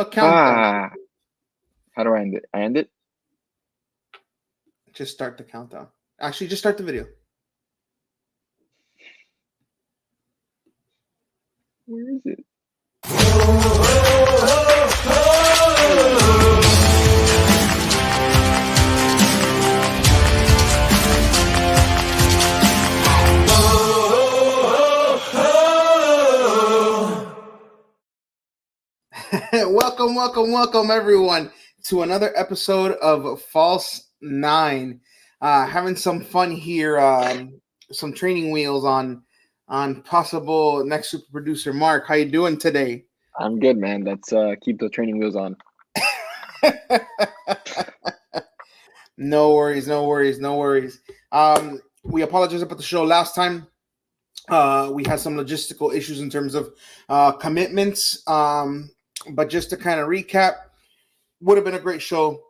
the countdown. How do I end it? I end it? Just start the countdown. Actually, just start the video. Where is it? Welcome, everyone, to another episode of False 9. Having some fun here, some training wheels on possible next super producer Mark. How you doing today? I'm good, man. Let's keep the training wheels on. No worries. We apologize about the show last time. We had some logistical issues in terms of commitments. But just to kind of recap, would have been a great show.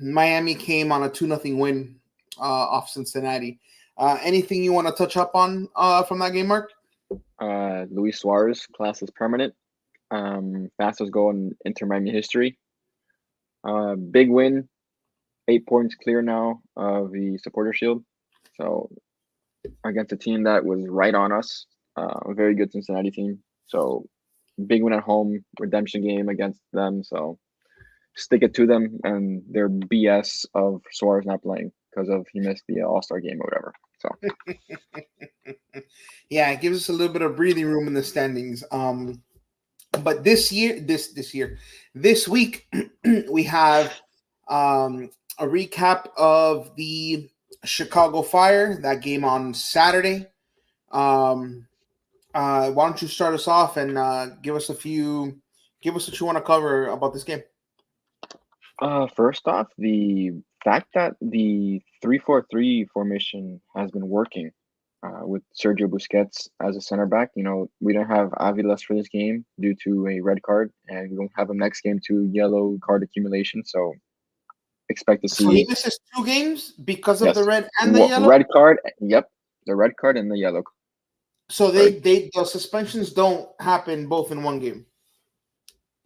Miami came on a 2-0 win off Cincinnati. Anything you want to touch up on from that game, Mark? Luis Suarez, class is permanent. Fastest goal in Inter Miami history. Big win. 8 points clear now of the supporter shield. So against a team that was right on us, a very good Cincinnati team. So big win at home, redemption game against them. So stick it to them and their BS of Suarez not playing because of he missed the All-Star game or whatever. So yeah, it gives us a little bit of breathing room in the standings. But this week, we have a recap of the Chicago Fire, that game on Saturday. Why don't you start us off and give us what you want to cover about this game? First off, the fact that the 3-4-3 formation has been working with Sergio Busquets as a center back. You know, we don't have Aviles for this game due to a red card, and we don't have him next game to yellow card accumulation. So expect to see. So he misses 2 games because of the red and the yellow? Red card, yep. The red card and the yellow. So the suspensions don't happen both in one game?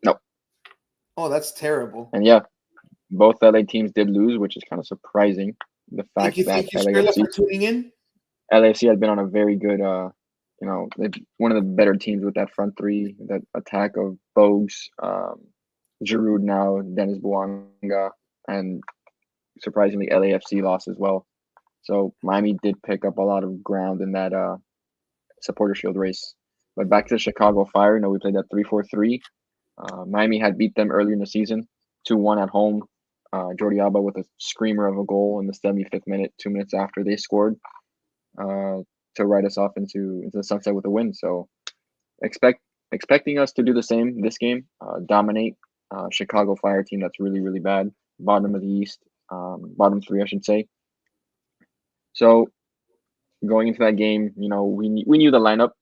No. Oh, that's terrible. And yeah, both LA teams did lose, which is kind of surprising. The fact thank you, LAFC for tuning in. LAFC had been on a very good, one of the better teams with that front three, that attack of Bogues, Giroud now, Dennis Bouanga, and surprisingly LAFC lost as well. So Miami did pick up a lot of ground in that supporter shield race. But back to the Chicago Fire, we played that 3-4-3. Miami had beat them earlier in the season, 2-1 at home. Jordi Alba with a screamer of a goal in the 75th minute, 2 minutes after they scored, to write us off into the sunset with a win. So expecting us to do the same this game, dominate Chicago Fire team that's really, really bad, bottom of the East, bottom 3, I should say. So going into that game, we knew the lineup,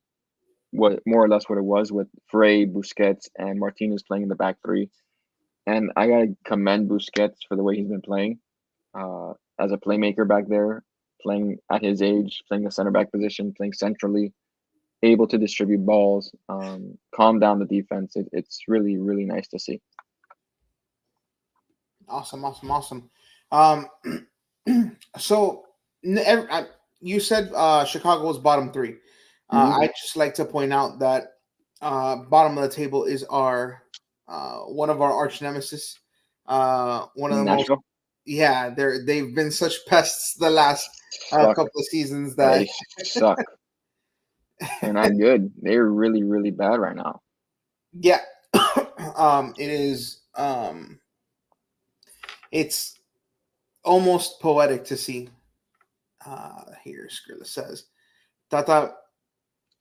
what more or less what it was, with Frey, Busquets, and Martinez playing in the back 3. And I gotta commend Busquets for the way he's been playing as a playmaker back there, playing at his age, playing the center back position, playing centrally, able to distribute balls, calm down the defense. It's really, really nice to see. Awesome. So you said Chicago was bottom 3. I'd just like to point out that bottom of the table is our one of our arch nemesis. One of the Nashville? most. Yeah, they've been such pests the last couple of seasons that they suck. They're not good. They're really, really bad right now. Yeah, it is. It's almost poetic to see. Here, Skrilla says, "Tata."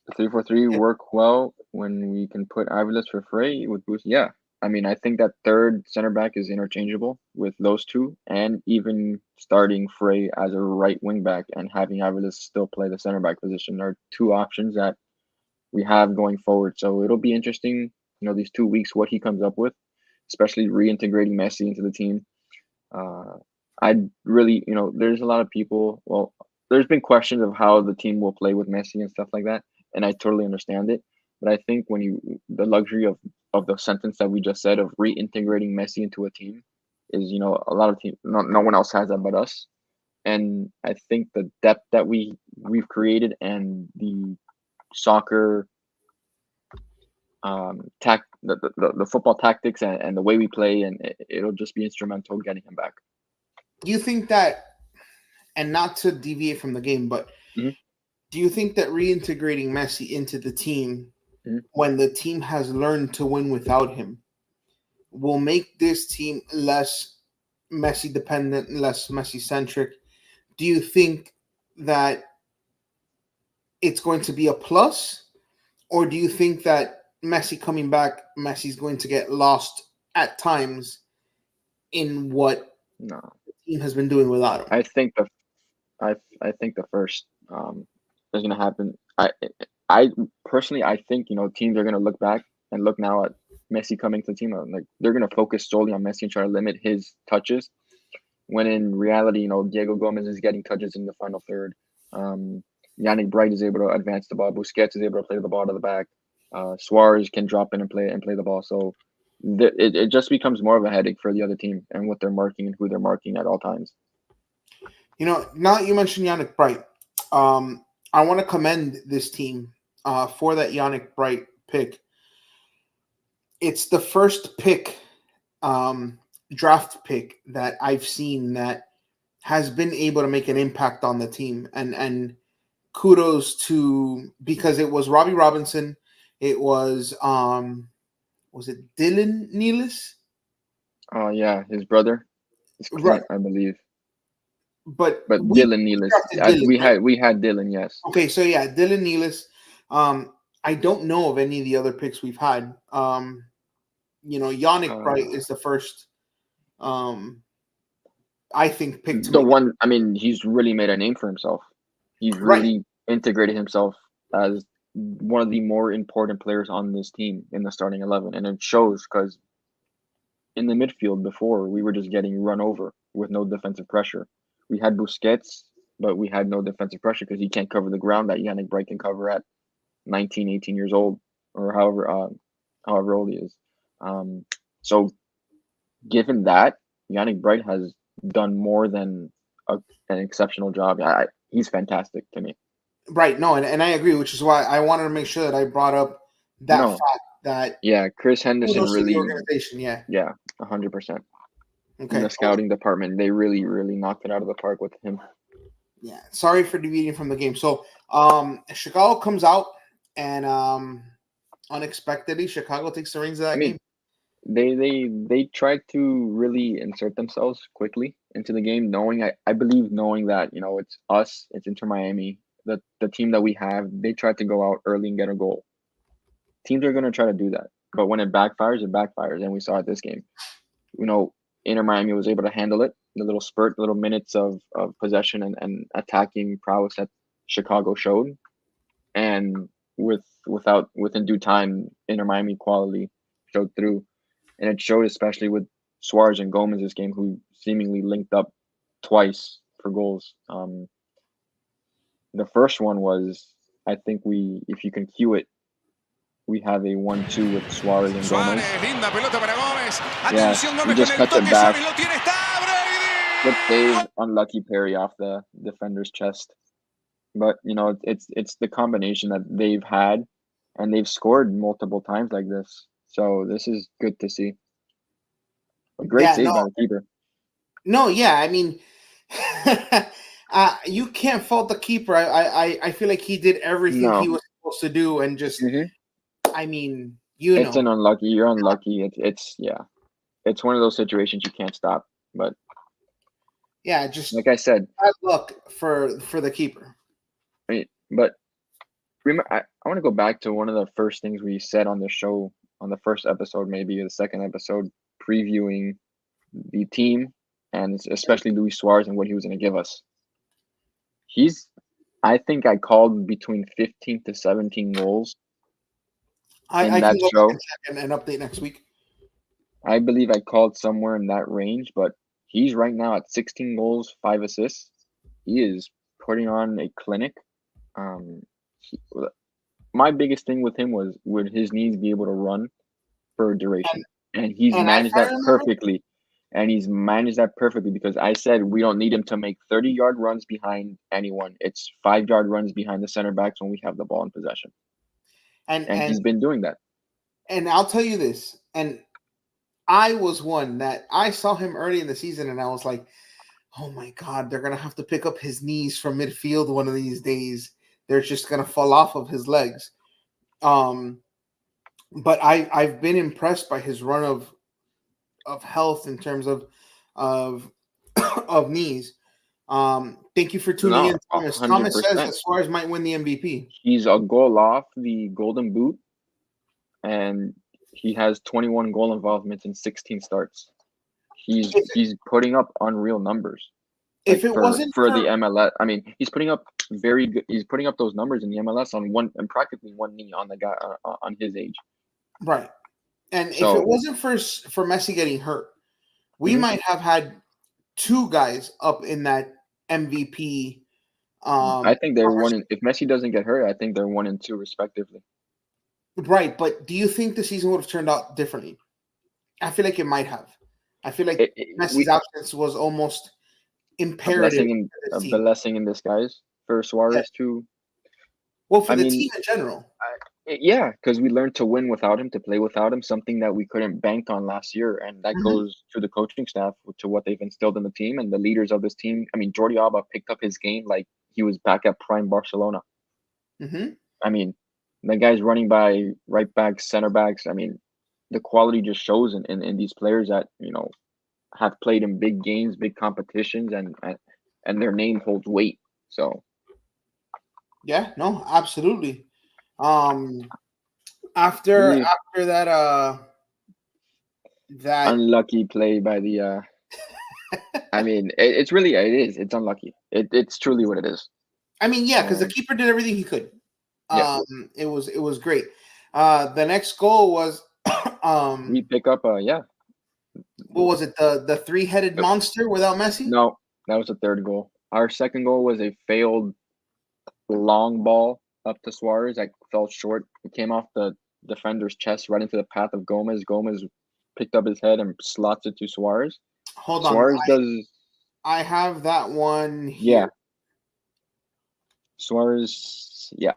The 3-4-3 work well when we can put Aviles for Frey with Boost. Yeah, I mean, I think that third center back is interchangeable with those two, and even starting Frey as a right wing back and having Aviles still play the center back position are 2 options that we have going forward. So it'll be interesting, these 2 weeks, what he comes up with, especially reintegrating Messi into the team. I'd really, there's a lot of people. Well, there's been questions of how the team will play with Messi and stuff like that, and I totally understand it. But I think the luxury of the sentence that we just said of reintegrating Messi into a team is, a lot of teams, no one else has that but us. And I think the depth that we've created and the soccer the football tactics and the way we play, and it'll just be instrumental getting him back. Do you think that, and not to deviate from the game, but Mhm. do you think that reintegrating Messi into the team Mhm. when the team has learned to win without him will make this team less Messi dependent, less Messi centric? Do you think that it's going to be a plus, or do you think that Messi coming back, Messi's going to get lost at times in what No, the team has been doing without him? I think I think the first is going to happen. I personally I think teams are going to look back and look now at Messi coming to the team, and like they're going to focus solely on Messi and try to limit his touches. When in reality, Diego Gomez is getting touches in the final third. Yannick Bright is able to advance the ball. Busquets is able to play the ball to the back. Suarez can drop in and play the ball. So it just becomes more of a headache for the other team and what they're marking and who they're marking at all times. Now that you mentioned Yannick Bright, I want to commend this team for that Yannick Bright pick. It's the first pick, draft pick that I've seen that has been able to make an impact on the team, and kudos to, because it was Robbie Robinson, it was it Dylan Nealis? Oh yeah, his brother is Right, Clint, I believe. but But we Dylan Nealis, drafted Dylan, we right? had Dylan, yes. Okay, so yeah, Dylan Nealis. I don't know of any of the other picks we've had. Yannick Bright Uh, is the first, um, I think, pick to the make one, I mean, he's really made a name for himself. He's right. really integrated himself as one of the more important players on this team in the starting 11, and it shows because in the midfield before we were just getting run over with no defensive pressure. We had Busquets, but we had no defensive pressure because he can't cover the ground that Yannick Bright can cover at 19, 18 years old, or however old he is. Um, so given that, Yannick Bright has done more than an exceptional job. He's fantastic to me. Right, no, and I agree, which is why I wanted to make sure that I brought up that No, fact that yeah, Chris Henderson kudos to the really, organization. Yeah. yeah, 100%. In Okay. the scouting department, they really, really knocked it out of the park with him. Yeah. Sorry for deviating from the game. So, Chicago comes out, and unexpectedly, Chicago takes the reins of I that mean, game. they tried to really insert themselves quickly into the game, I believe knowing that it's us, it's Inter Miami, the team that we have. They tried to go out early and get a goal. Teams are going to try to do that, but when it backfires, and we saw it this game. Inter Miami was able to handle it. The little spurt, little minutes of possession and attacking prowess that Chicago showed, and within due time, Inter Miami quality showed through. And it showed especially with Suarez and Gomez this game, who seemingly linked up twice for goals. The first one was, I think if you can cue it, we have a 1-2 with Suarez and Suárez, Gomez. linda pelota para Gómez. Yeah, Atención he Gómez con just el cuts it toque, back, Xavi lo tiene, está good Brady. save, unlucky parry off the defender's chest. But it's the combination that they've had, and they've scored multiple times like this. So this is good to see. A great Yeah. save No. by the keeper. No. Yeah. I mean, you can't fault the keeper. I feel like he did everything he No. was supposed to do, and just, hmm I mean, It's an unlucky. You're unlucky. It's yeah. It's one of those situations you can't stop. But yeah, just like I said, bad luck for the keeper. but remember, I want to go back to one of the first things we said on the show on the first episode, maybe the second episode, previewing the team and especially Luis Suarez and what he was going to give us. I think I called between 15 to 17 goals in I can that go back show. and check and update next week. I believe I called somewhere in that range, but he's right now at 16 goals, 5 assists. He is putting on a clinic. Um, he, my biggest thing with him was, would his knees be able to run for a duration? And he's And if managed I that remember, perfectly. And he's managed that perfectly because I said we don't need him to make 30-yard runs behind anyone. It's 5-yard runs behind the center backs when we have the ball in possession. and And and he's been doing that. and I'll tell you this, and I was one that I saw him early in the season, and I was like, "Oh my God, they're gonna have to pick up his knees from midfield one of these days. They're just gonna fall off of his legs." Um, but I've been impressed by his run of health in terms of of knees. Thank you for tuning in, No, Thomas. Thomas says that 100%. Suarez might win the MVP. He's a goal off the Golden Boot, and he has 21 goal involvements in 16 starts. He's putting up unreal numbers. Like If it wasn't for the for MLS, I mean, he's putting up very good. He's putting up those numbers in the MLS on one and practically one knee on the guy on his age. right, and if it So wasn't for Messi getting hurt, we mhm. might have had two guys up in that MVP. I think they're one. Conversation. If Messi doesn't get hurt, I think they're 1 and 2 respectively. Right, but do you think the season would have turned out differently? I feel like it might have. I feel like Messi's We absence was almost imperative for a this team. blessing in disguise for Yeah. Suarez to. Well, for I the mean, team in general. yeah, because we learned to win without him, to play without him, something that we couldn't bank on last year, and that Mhm. goes to the coaching staff, to what they've instilled in the team and the leaders of this team. I mean, Jordi Alba picked up his game like he was back at prime Barcelona. Mhm. I mean, the guy's running by right backs, center backs. I mean, the quality just shows in these players that have played in big games, big competitions, and their name holds weight. So Yeah, no, absolutely. Um after mm, after that unlucky play by the. I mean, it's unlucky. It's truly what it is. I mean, yeah, because the And keeper did everything he could. yeah, It was great. The next goal was we pick up. Yeah, what was it? The three-headed uh, monster without Messi? no, that was the third goal. Our second goal was a failed long ball up to Suarez that fell short. It came off the defender's chest right into the path of Gomez. Gomez picked up his head and slots it to Suarez. Hold on. Suarez does, I have that one yeah. here. Suarez, yeah,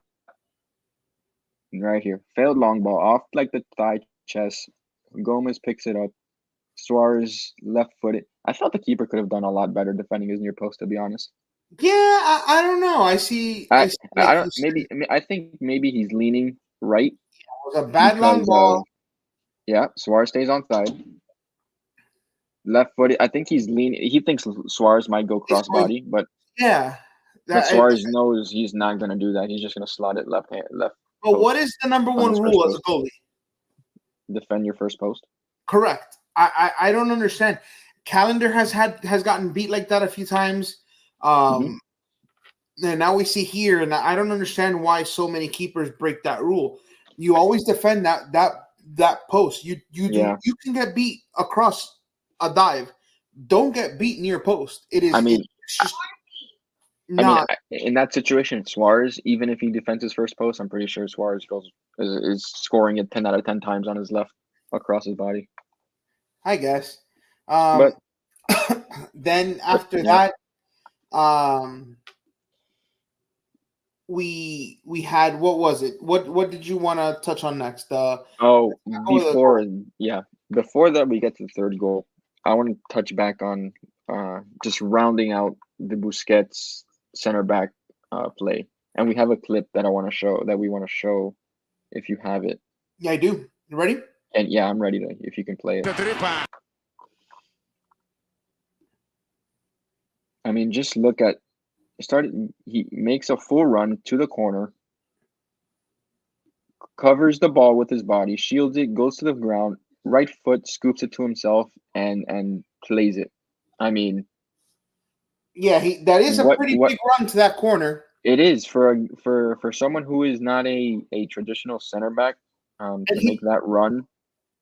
right here. Failed long ball off like the thigh chest. Gomez picks it up. Suarez left footed. I thought the keeper could have done a lot better defending his near post, to be honest. Yeah, I don't know. I I see I like don't you said, maybe it I think maybe he's leaning right was a bad long because ball. of yeah, Suarez stays on side. Left footed. I think he's leaning. He thinks Suarez might go He's cross going, body, but yeah. Suarez knows he's not gonna do that. He's just gonna slot it left hand, left But what post is the number on one his first rule as a post. goalie? Defend your first post. Correct. I don't understand. Calendar has gotten beat like that a few times. Hmm. And now we see here, and I don't understand why so many keepers break that rule. You always defend that post. Yeah, You can get beat across a dive. Don't get beat near post. I mean, It's just I mean, not. in that situation, Suarez, even if he defends his first post, I'm pretty sure Suarez is scoring it 10 out of 10 times on his left across his body. I guess. But Um, then after yeah, that, um, we had what was it? What did you want to touch on next? oh, Or the goal? before that we get to the third goal, I want to touch back on just rounding out the Busquets center back play, and we have a clip that we want to show if you have it. Yeah, I do. You ready? And yeah, I'm ready to if you can play it. I mean, just look at started. He makes a full run to the corner, covers the ball with his body, shields it, goes to the ground, right foot scoops it to himself, and plays it. I mean, Yeah, that is a pretty what big run to that corner. it is for someone who is not a traditional center back, And to make that run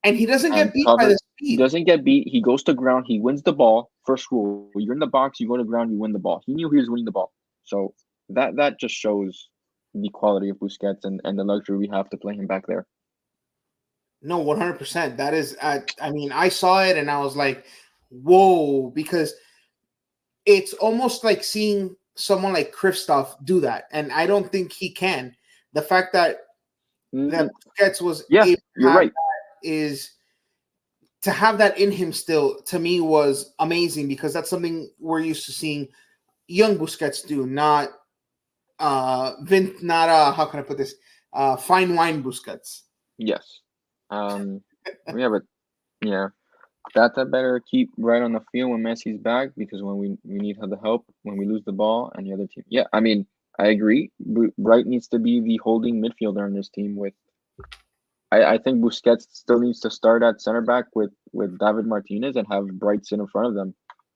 he doesn't and get beat by cover. the He speed. doesn't get beat. He goes to ground. He wins the ball. First rule: you're in the box. You go to ground. You win the ball. He knew he was winning the ball, so that just shows the quality of Busquets and the luxury we have to play him back there. No, 100%. That is, I mean, I saw it and I was like, whoa, because it's almost like seeing someone like Kristoff do that. And I don't think he can. The fact that Mm, Busquets was yeah, able to you're have right. that is to have that in him still, to me, was amazing, because that's something we're used to seeing young Busquets do, not how can I put this? Fine wine Busquets. Yes. Yeah, but yeah, Tata better keep right on the field when Messi's back, because when we need the help when we lose the ball and the other team. Yeah, I mean, I agree. Bright needs to be the holding midfielder on this team. I think Busquets still needs to start at center back with David Martinez and have Bright sit in front of them,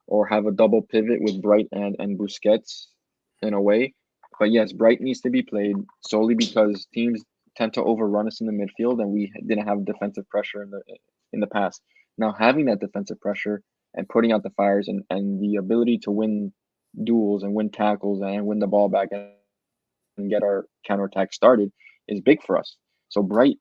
or have a double pivot with Bright and Busquets in a way. But yes, Bright needs to be played solely because teams tend to overrun us in the midfield, and we didn't have defensive pressure in the past. Now having that defensive pressure and putting out the fires and the ability to win duels and win tackles and win the ball back and get our counterattack started is big for us. So Bright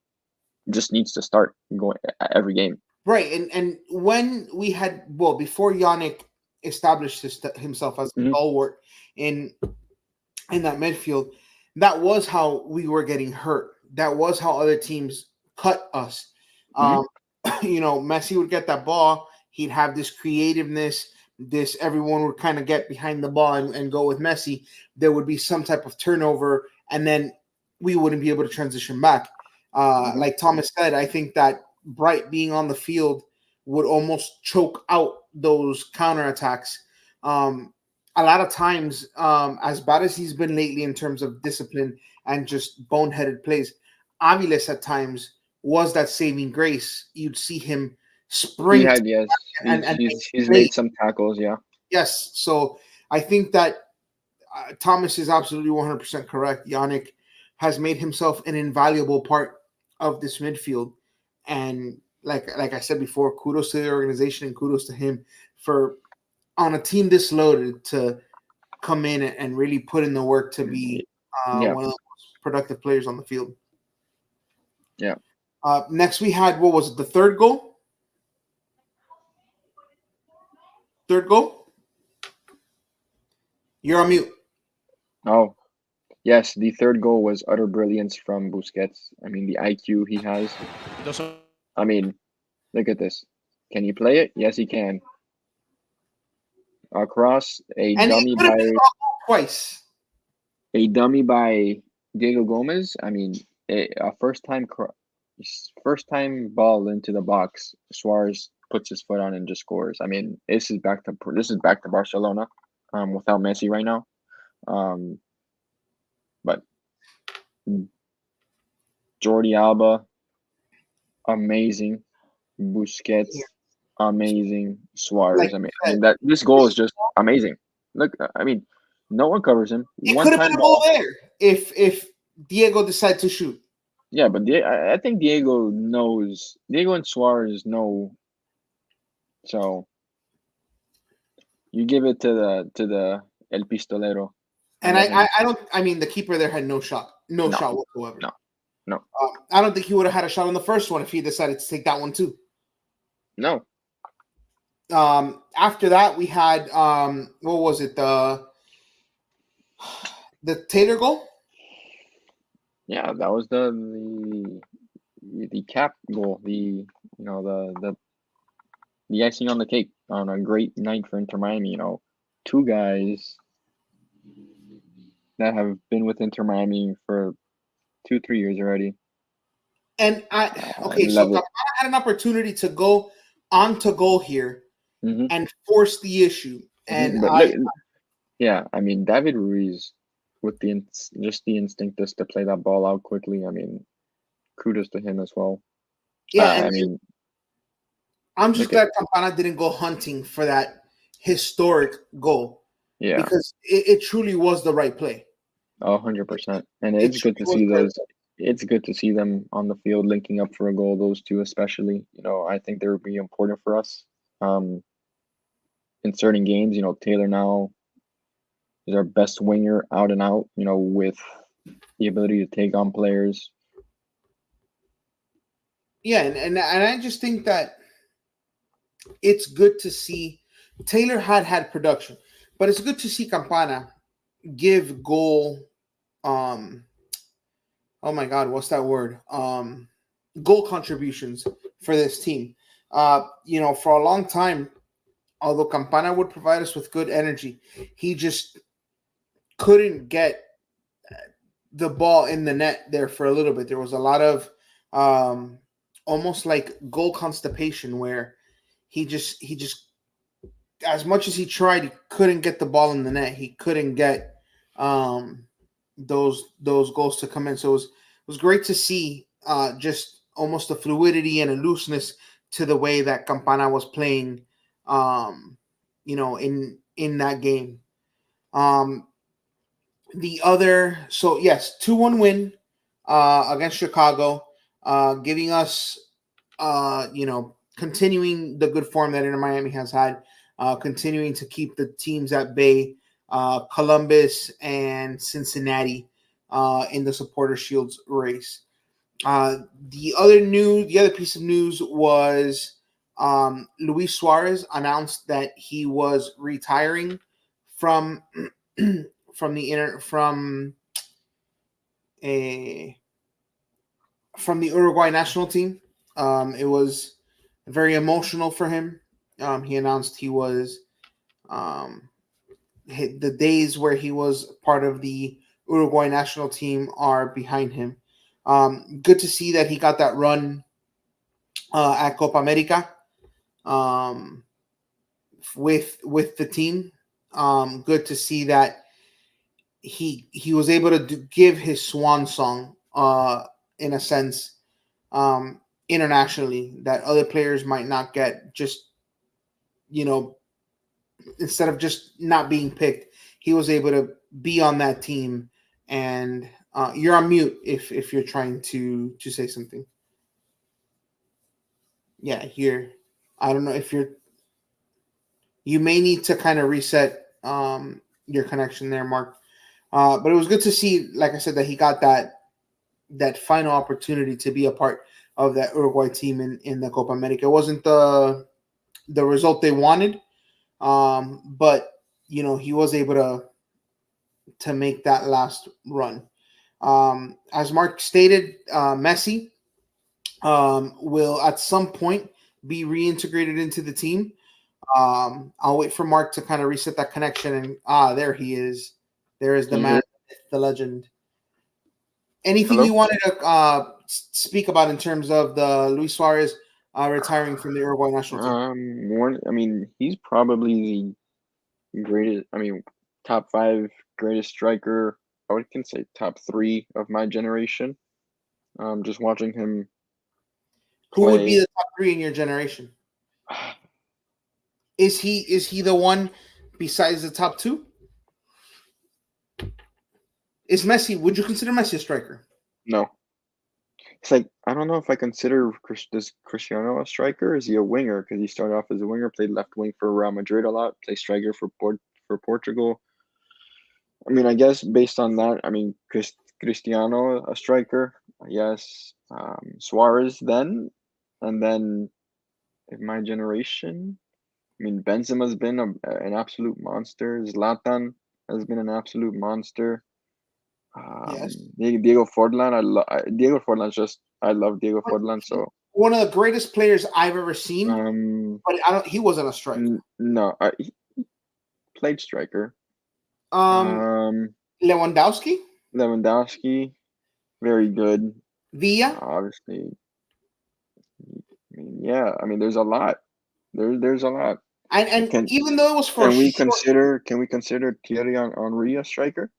just needs to start going every game. Right, and when we had, well, before Yannick established himself as a Mm-hmm. stalwart in that midfield, that was how we were getting hurt. That was how other teams cut us. Mm-hmm. Um, Messi would get that ball. He'd have this creativeness. This everyone would kind of get behind the ball and go with Messi. There would be some type of turnover, and then we wouldn't be able to transition back. Mm-hmm. Like Thomas said, I think that Bright being on the field would almost choke out those counterattacks. A lot of times, as bad as he's been lately in terms of discipline and just boneheaded plays, Aviles at times was that saving grace. You'd see him He sprint had yes. and He's play. made some tackles. Yeah. Yes, so I think that Thomas is absolutely 100% correct. Yannick has made himself an invaluable part of this midfield, and like I said before, kudos to the organization and kudos to him for, on a team this loaded, to come in and really put in the work to be Yeah. one of the most productive players on the field. Yeah. Next, we had, what was it, the third goal? Third goal? You're on mute. Oh, yes. The third goal was utter brilliance from Busquets. I mean, the IQ he has. I mean, look at this. Can he play it? Yes, he can. Across And he could have been twice. a dummy by Diego Gomez. I mean, a first time ball into the box. Suarez puts his foot on and just scores. I mean, this is back to Barcelona, without Messi right now. But Jordi Alba, amazing. Yeah. Busquets, amazing. Like Suarez, you I said, mean that this goal is just amazing. Look, I mean, no one covers him. it One could have been time a goal ball. there if Diego decided to shoot. Yeah, but I think Diego knows. Diego and Suarez know. So you give it to the El Pistolero and And let him. I don't. I mean, the keeper there had no shot, no No, shot whatsoever. no, no, I don't think he would have had a shot on the first one if he decided to take that one too. no. After that, we had what was it, the Taylor goal? Yeah, that was the cap goal. The icing on the cake on a great night for Inter Miami. Two guys that have been with Inter Miami for 2-3 years already. And okay, so Love Tapana it. had an opportunity to go on to goal here Hmm. and force the issue, and But look, yeah, I mean David Ruiz with just the instinct just to play that ball out quickly. I mean, kudos to him as well. yeah, and I mean, I'm just look at glad Campana didn't go hunting for that historic goal, yeah, because it truly was the right play. 100%. And It it's good truly to was see the right those. It's good to see them on the field linking up for a goal. Those two especially. I think they would be important for us. Um, in certain games, Taylor now is our best winger out and out. With the ability to take on players. Yeah, and I just think that it's good to see Taylor had production, but it's good to see Campana give goal. Um, oh my God, what's that word? Goal contributions for this team. For a long time, although Campana would provide us with good energy, he just couldn't get the ball in the net there for a little bit. There was a lot of almost like goal constipation where he just as much as he tried, he couldn't get the ball in the net. He couldn't get um, those goals to come in. So it was great to see just almost a fluidity and a looseness to the way that Campana was playing, in that game. Um, so yes, 2-1 win against Chicago, giving us continuing the good form that Inter Miami has had, continuing to keep the teams at bay, Columbus and Cincinnati in the Supporter Shields race. The other piece of news was Luis Suarez announced that he was retiring from from a from the Uruguay national team. It was very emotional for him. He announced he was the days where he was part of the Uruguay national team are behind him. Good to see that he got that run at Copa America um, with the team. Good to see that he was able to give his swan song in a sense internationally that other players might not get. Just you know, instead of just not being picked, he was able to be on that team. And you're on mute if you're trying to say something. Yeah, here. I don't know if you may need to kind of reset your connection there, Mark. But it was good to see, like I said, that he got that final opportunity to be a part of that Uruguay team in the Copa America. It wasn't the result they wanted, but he was able to make that last run. As Mark stated, Messi will at some point be reintegrated into the team. I'll wait for Mark to kind of reset that connection, and there he is. There is the Can you man, hear? the legend. Anything Hello. you wanted to speak about in terms of the Luis Suarez retiring from the Uruguay national team? I mean, he's probably the greatest. I mean, top five greatest striker. Can say top three of my generation. Just watching him Who would be play. the top three in your generation? Is he the one besides the top two? Is Messi? Would you consider Messi a striker? No, it's like I don't know if I consider this Cristiano a striker. Is he a winger? Because he started off as a winger, played left wing for Real Madrid a lot, played striker for Portugal. I mean, I guess based on that, I mean, Cristiano, a striker, yes. Suarez then, and then in my generation, I mean, Benzema's been an absolute monster. Zlatan has been an absolute monster. Yes. Diego Forlan, Diego Forlan's just I love Diego Forlan. So One of the greatest players I've ever seen, um, but I don't. He wasn't a striker. no, he played striker. Um, Um, Lewandowski, Lewandowski, very good. Villa, Obviously, I mean, yeah. I mean, there's a lot. There's a lot. and Can even though it was for a can we short, consider Thierry Henry a striker?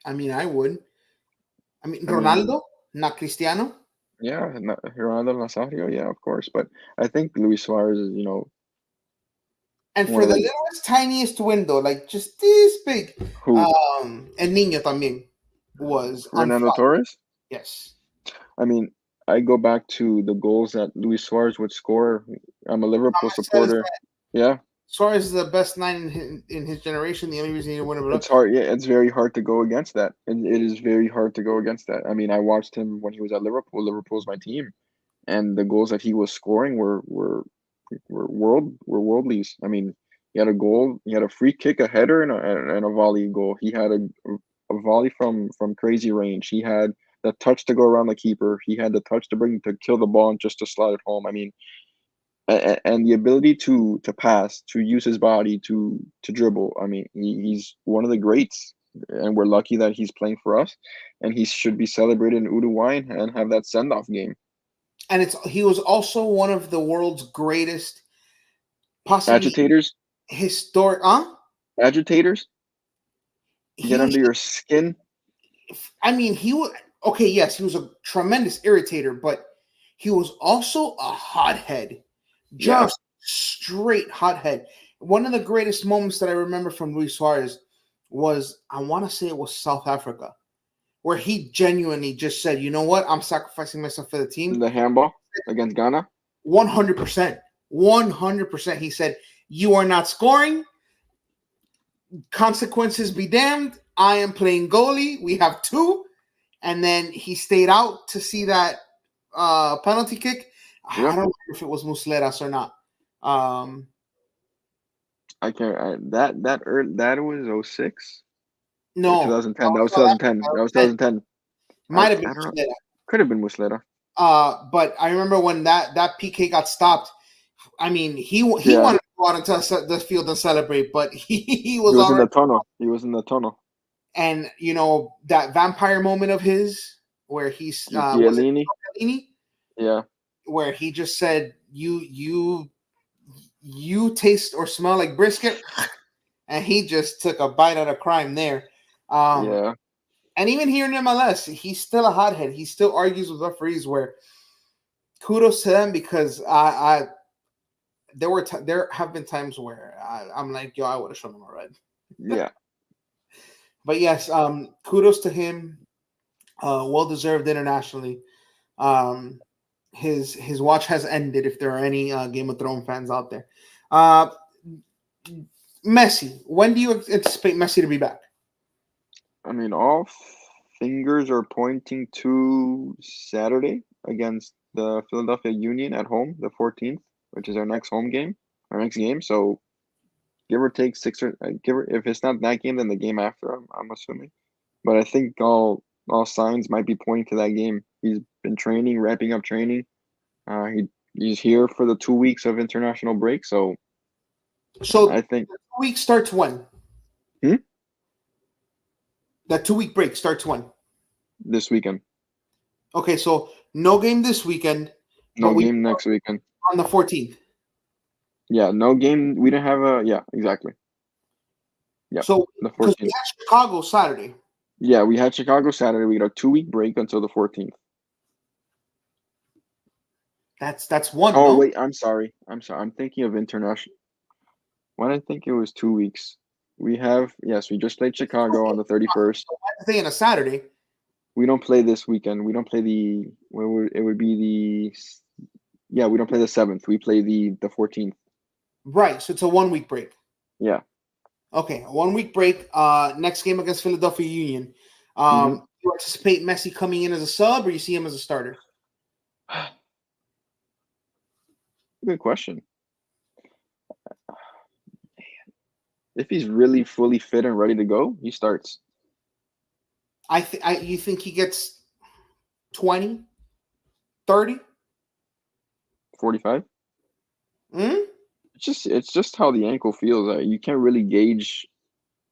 I mean, I would. I mean, I mean, Ronaldo, not Cristiano. yeah, Ronaldo Nazario, yeah, of course. But I think Luis Suarez is, And one for of the the littlest, tiniest window, like just this big, who El Niño también was on Fernando fire. Torres. Yes. I mean, I go back to the goals that Luis Suarez would score. I'm a Liverpool Thomas says supporter. Yeah. Suarez is the best nine in his generation. The only reason he didn't win it, It's hard. Yeah, it's very hard to go against that. And it is very hard to go against that. I mean, I watched him when he was at Liverpool. Liverpool's my team, and the goals that he was scoring were worldlies. I mean, he had a goal, he had a free kick, a header, and a volley goal. He had a volley from crazy range. He had the touch to go around the keeper. He had the touch to kill the ball and just to slide it home. I mean, and the ability to pass, to use his body, to dribble. I mean, he's one of the greats, and we're lucky that he's playing for us, and he should be celebrated in Uruguay and have that send off game. and he was also one of the world's greatest, possibly Agitators, historic. agitators, get He, under your skin. I mean, he was okay. Yes, he was a tremendous irritator, but he was also a hothead, Yeah, just straight hothead. One of the greatest moments that I remember from Luis Suarez was, I want to say it was South Africa, where he genuinely just said, "You know what? I'm sacrificing myself for the team." the handball against Ghana. 100%. 100%. He said, "You are not scoring. Consequences be damned. I am playing goalie. We have two." And then he stayed out to see that penalty kick. I Yeah, don't remember if it was Musleras or not. Um, I can't. That was 06 or no, 2010. that That was was South Africa. 2010. That That was was 10. 2010. Might have been I don't know. Muslera. Could have been Muslera. But I remember when that PK got stopped. I mean, he Yeah, wanted to go out into the field and celebrate, but he he was was in the already. tunnel. He was in the tunnel. And that vampire moment of his where he's was it Chiellini. Chiellini? Yeah, Where he just said, you taste or smell like brisket, and he just took a bite out of crime there. Um, yeah. and even here in MLS, he's still a hothead. He still argues with referees. Where kudos to them, because I there have been times where I'm like, yo, I would have shown him a red. Yeah, But yes, kudos to him. Well deserved internationally. Um, his watch has ended. If there are any Game of Thrones fans out there, uh, Messi. When do you anticipate Messi to be back? I mean, all fingers are pointing to Saturday against the Philadelphia Union at home, the 14th, which is our next home game, our next game. So give or take if it's not that game, then the game after. I'm assuming, but I think all signs might be pointing to that game. He's been training, wrapping up training. He's here for the 2 weeks of international break, so So I think. the week starts when? Hmm? That 2 week break starts when? This weekend. Okay, so no game this weekend, but No we game next weekend. on the 14th. Yeah, no game. We didn't have yeah, exactly. Yeah, So the because we 14th. have Chicago Saturday. Yeah, we had Chicago Saturday. We got a 2 week break until the 14th. That's one, Oh no? wait, I'm sorry. I'm thinking of international. Why did I think it was 2 weeks? Yes, we just played Chicago on the 31st. Wednesday and a Saturday. We don't play this weekend. We don't play it would be yeah, we don't play the 7th. We play the 14th. Right. So it's a 1 week break. Yeah. Okay, a 1 week break. Next game against Philadelphia Union. Hmm. You anticipate Messi coming in as a sub, or you see him as a starter? Good question. If he's really fully fit and ready to go, he starts. You think he gets 20, 30? 45. Mm? It's just how the ankle feels. You can't really gauge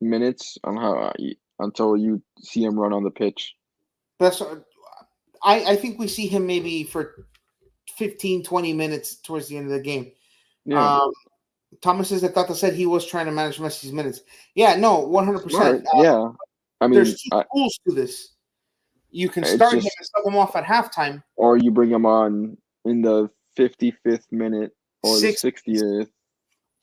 minutes on until you see him run on the pitch. That's I think we see him maybe for 15, 20 minutes towards the end of the game. Yeah, Thomas Tata said he was trying to manage Messi's minutes. Yeah, no, 100%. smart. Yeah, I There's mean, two rules to this. You can it's start him just and sub him off at halftime. or you bring him on in the 55th minute or the Six 60th,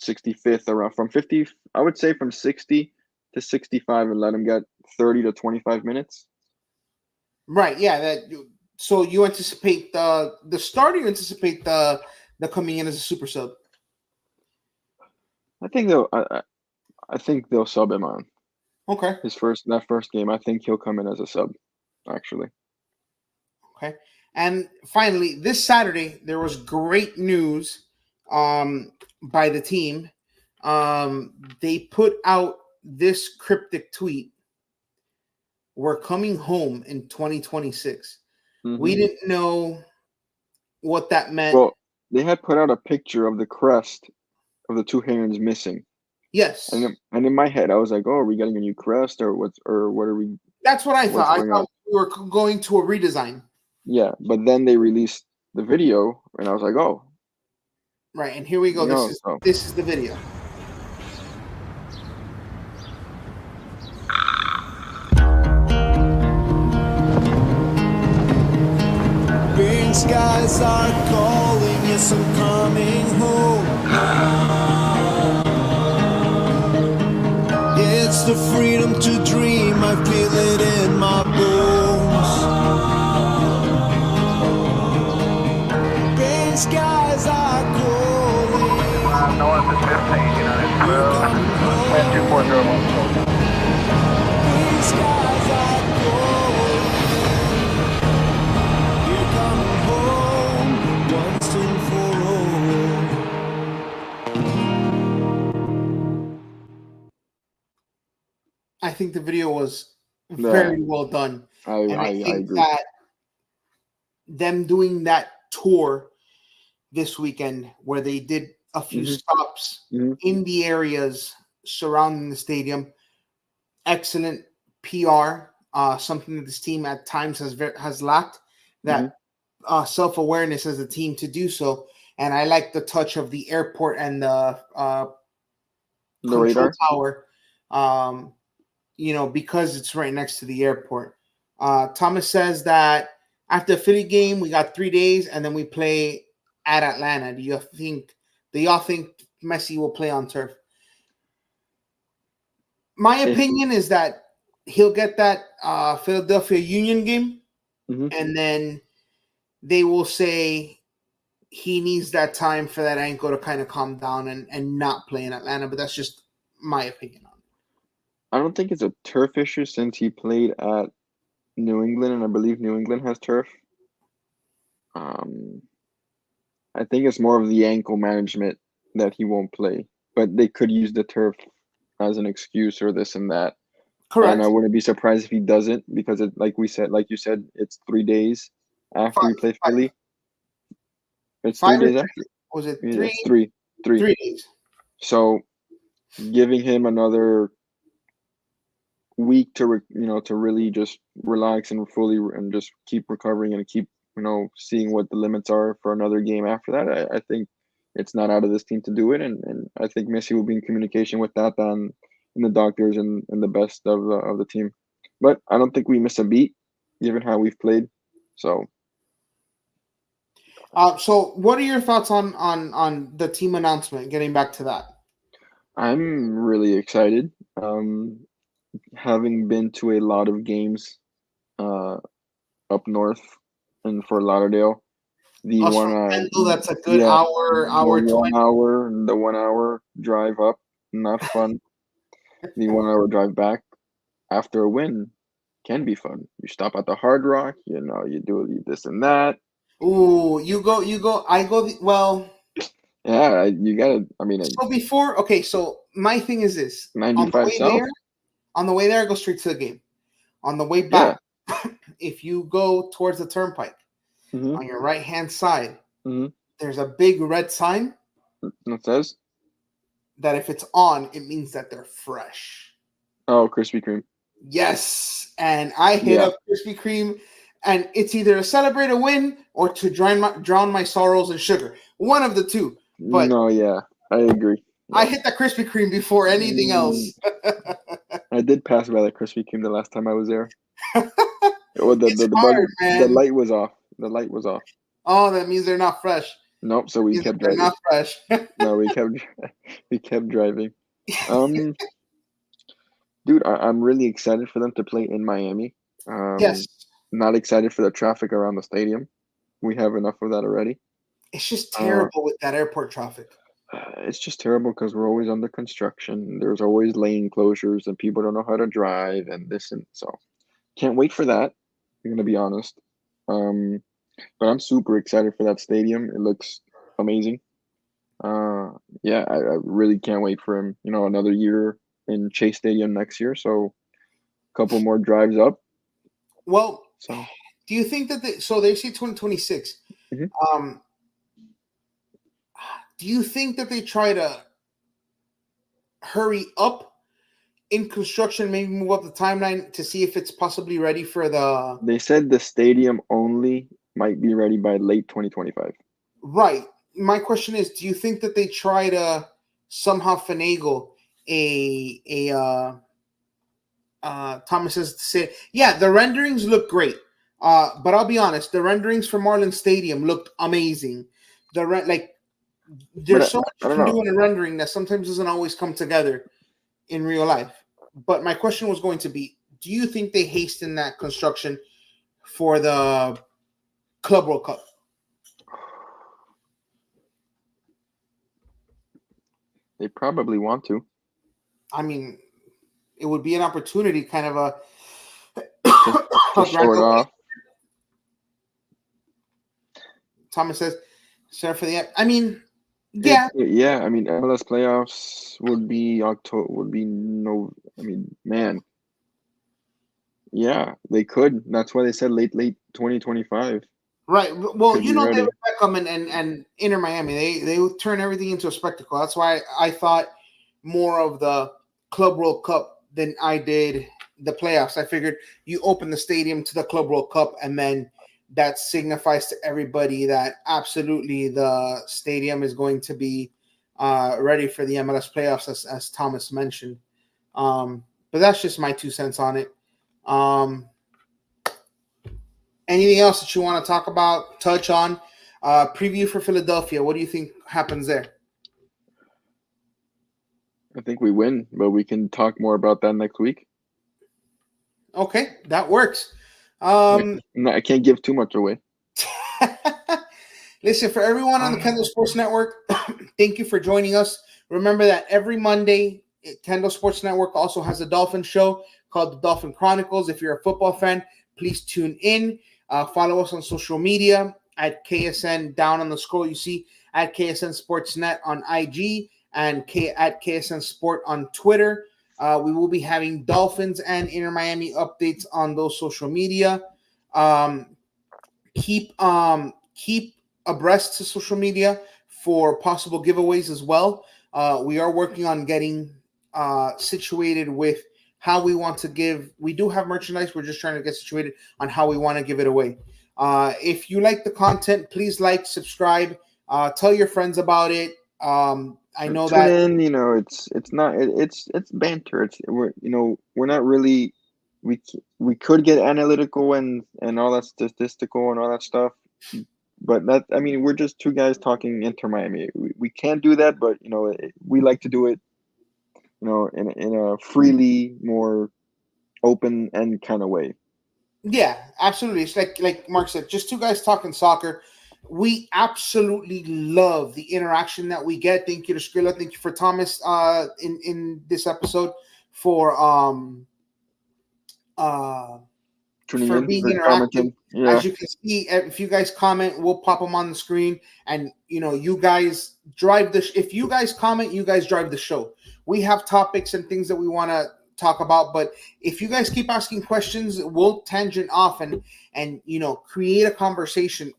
65th around from 50. I would say from 60 to 65 and let him get 30 to 25 minutes. Right, yeah. So you anticipate the starter, you anticipate the coming in as a super sub. I think they'll. I think they'll sub him on Okay. that first game. I think he'll come in as a sub. Actually. Okay. And finally, this Saturday, there was great news by the team. They put out this cryptic tweet: "We're coming home in 2026." We Hmm. didn't know what that meant. Well, they had put out a picture of the crest of the two herons missing, Yes, and in my head, I was like, "Oh, are we getting a new crest, or what are we? that's what I What's thought. I going on?" thought we were going to a redesign. Yeah, but then they released the video, and I was like, "Oh, Right, and here we go. you know." So This is the video. Green skies are calling, yes, I'm coming home. It's the freedom to dream, I feel it in my bones. Green skies are calling. North is 15, United 12, wind 2401. Green skies are calling. You're coming home once and for I think the video was yeah, very well done, and I I think agree. that them doing that tour this weekend, where they did a few Hmm. stops Hmm. in the areas surrounding the stadium, excellent PR. Something that this team at times has lacked. Hmm. That self awareness as a team to do so, and I like the touch of the airport and the The control radar. tower. Because it's right next to the airport. Thomas says that after the Philly game, we got 3 days, and then we play at Atlanta. Do y'all think Messi will play on turf? My If opinion is that he'll get that Philadelphia Union game, hmm and then they will say he needs that time for that ankle to kind of calm down and not play in Atlanta. But that's just my opinion on it. I don't think it's a turf issue since he played at New England, and I believe New England has turf. Um, I think it's more of the ankle management that he won't play, but they could use the turf as an excuse or this and that. And I Correct. wouldn't be surprised if he doesn't because like you said, it's 3 days after Five, we play five, Philly. It's three 5 or days 3? after. Was it Yeah, three? it's three. 3 days. So giving him another week to to really just relax and fully and just keep recovering and keep seeing what the limits are for another game after that. I think it's not out of this team to do it, and I think Messi will be in communication with that and the doctors and the best of the team. But I don't think we miss a beat given how we've played. So So, what are your thoughts on the team announcement? Getting back to that. I'm really excited. Having been to a lot of games uh, up north in Fort Lauderdale. The Us one, from Kendall, that's a good yeah, hour 20. the 1 hour drive up, not fun. The 1 hour drive back after a win can be fun. You stop at the Hard Rock, you do this and that. Ooh, you go. I go. Well, Yeah, you gotta. I mean, so before. Okay, so my thing is this: on the 95 way there, South. I go straight to the game. On the way Yeah. back, if you go towards the turnpike Mm-hmm. on your right hand side, Mm-hmm. there's a big red sign It says, that if it's on, it means that they're fresh. "Oh, Krispy Kreme." Yes, and I hit Yeah. up Krispy Kreme, and it's either to celebrate a win or to drown my sorrows in sugar. One of the two. But No, yeah, I agree. I Yeah. hit the Krispy Kreme before anything Mm, else. I did pass by the Krispy Kreme the last time I was there. Well, It's the bug, hard, the man. light was off. The light was off. Oh, that means they're not fresh. Nope. So That we means that kept they're driving. not fresh. No, we kept driving. Um, dude, I'm really excited for them to play in Miami. Yes, Not excited for the traffic around the stadium. We have enough of that already. it's just Uh, terrible with that airport traffic. It's just terrible because we're always under construction. There's always lane closures, and people don't know how to drive, and this and so. Can't wait for that. I'm gonna be honest. Um, but I'm super excited for that stadium. It looks amazing. Uh, yeah, I really can't wait for him. Another year in Chase Stadium next year. So a couple more drives up. Well, So do you think that they say 2026? Mhm. Do you think that they try to hurry up in construction, maybe move up the timeline to see if it's possibly ready for the They said the stadium only might be ready by late 2025. right? My question is, do you think that they try to somehow finagle Thomas says to say, yeah, the renderings look great. But I'll be honest, the renderings for Marlins Stadium looked amazing. But There's so much I you don't can know. do in a rendering that sometimes doesn't always come together in real life. But my question was going to be, do you think they hasten that construction for the Club World Cup? They probably want to. I mean, it would be an opportunity, kind of a To show it off. Thomas says, sorry for the. I mean, yeah, Yeah. I mean, MLS playoffs would be October. Would be no. I mean, man. Yeah, they could. That's why they said late 2025. right. Well, Could be ready. David Beckham and Inter Miami, they would turn everything into a spectacle. That's why I thought more of the Club World Cup than I did the playoffs. I figured you open the stadium to the Club World Cup, and then that signifies to everybody that absolutely the stadium is going to be ready for the MLS playoffs, as Thomas mentioned. But that's just my 2 cents on it. Anything else that you want to talk about, touch on? Preview for Philadelphia. What do you think happens there? I think we win, but we can talk more about that next week. Okay, that works. I can't give too much away. Listen, for everyone on the Kendall Sports Network, thank you for joining us. Remember that every Monday, Kendall Sports Network also has a Dolphin show called the Dolphin Chronicles. If you're a football fan, please tune in. Follow us on social media at KSN. Down on the scroll, you see at KSN Sportsnet on IG and at KSN Sport on Twitter. We will be having Dolphins and Inter Miami updates on those social media. Keep abreast to social media for possible giveaways as well. We are working on getting situated with how we want to give. We do have merchandise. We're just trying to get situated on how we want to give it away. If you like the content, please like, subscribe, tell your friends about it. I know Tune that in, it's banter. We're not really we could get analytical and all that statistical and all that stuff, but we're just two guys talking Inter Miami. We can't do that, but we like to do it, in a freely, more open end kind of way. Yeah, absolutely. It's like Mark said, just two guys talking soccer. We absolutely love the interaction that we get. Thank you to Skrilla. Thank you for Thomas in this episode for Tuning for in, being for interactive. commenting. Yeah. As you can see, if you guys comment, we'll pop them on the screen. And you guys drive the. If you guys comment, you guys drive the show. We have topics and things that we want to talk about, but if you guys keep asking questions, we'll tangent off and create a conversation.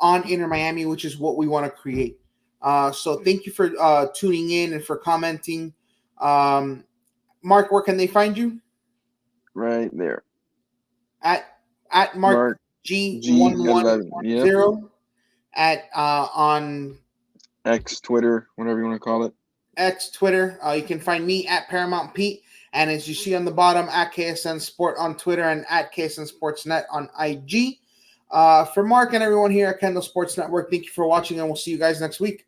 On Inter Miami, which is what we want to create. So thank you for tuning in and for commenting. Mark, where can they find you? Right there. At Mark G1110 at on X, Twitter, whatever you want to call it. X, Twitter. You can find me at Paramount Pete, and as you see on the bottom, at KSN Sport on Twitter and at KSN Sportsnet on IG. For Mark and everyone here at Kendall Sports Network, thank you for watching, and we'll see you guys next week.